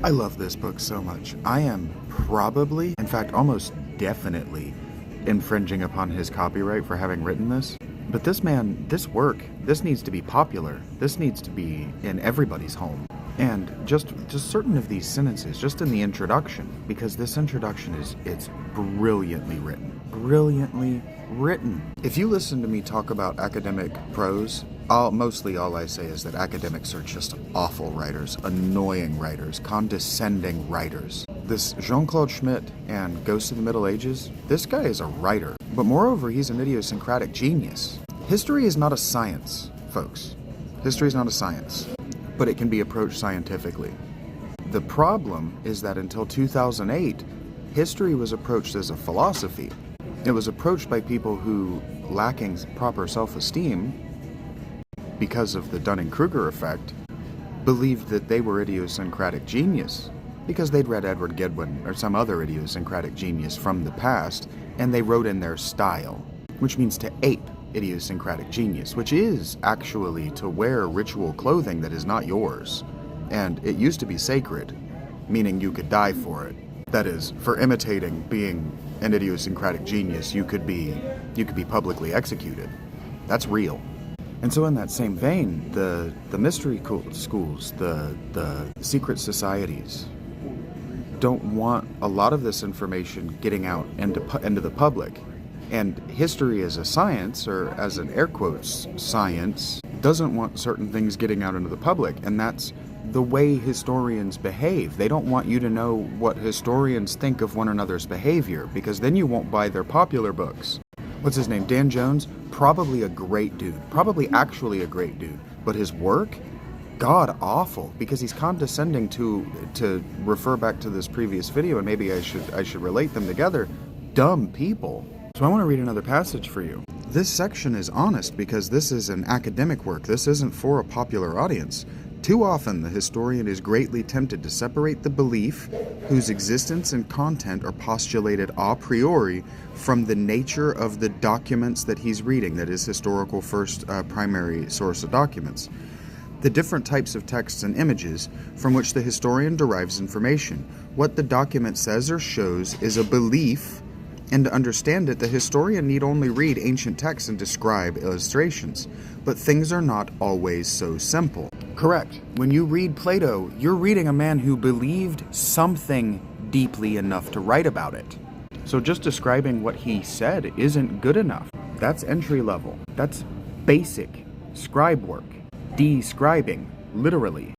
I love this book so much. I am probably, in fact almost definitely, infringing upon his copyright for having written this. But this man, this work, this needs to be popular. This needs to be in everybody's home. And just certain of these sentences, just in the introduction, because this introduction it's brilliantly written. Brilliantly written. If you listen to me talk about academic prose, mostly all I say is that academics are just awful writers, annoying writers, condescending writers. This Jean-Claude Schmitt and Ghost of the Middle Ages, this guy is a writer. But moreover, he's an idiosyncratic genius. History is not a science, folks. History is not a science, but it can be approached scientifically. The problem is that until 2008, history was approached as a philosophy. It was approached by people who, lacking proper self-esteem, because of the Dunning-Kruger effect, believed that they were idiosyncratic genius because they'd read Edward Gedwin or some other idiosyncratic genius from the past, and they wrote in their style, which means to ape idiosyncratic genius, which is actually to wear ritual clothing that is not yours. And it used to be sacred, meaning you could die for it. That is, for imitating being an idiosyncratic genius, you could be publicly executed. That's real. And so in that same vein, the mystery schools, the secret societies, don't want a lot of this information getting out into the public. And history as a science, or as an air quotes science, doesn't want certain things getting out into the public. And that's the way historians behave. They don't want you to know what historians think of one another's behavior, because then you won't buy their popular books. What's his name? Dan Jones? Probably a great dude. Probably actually a great dude. But his work? God awful, because he's condescending to refer back to this previous video, and maybe I should relate them together. Dumb people. So I want to read another passage for you. This section is honest because this is an academic work. This isn't for a popular audience. Too often, the historian is greatly tempted to separate the belief, whose existence and content are postulated a priori, from the nature of the documents that he's reading, that is, historical first primary source of documents. The different types of texts and images from which the historian derives information. What the document says or shows is a belief, and to understand it, the historian need only read ancient texts and describe illustrations. But things are not always so simple. Correct. When you read Plato, you're reading a man who believed something deeply enough to write about it. So just describing what he said isn't good enough. That's entry level. That's basic scribe work. De-scribing, literally.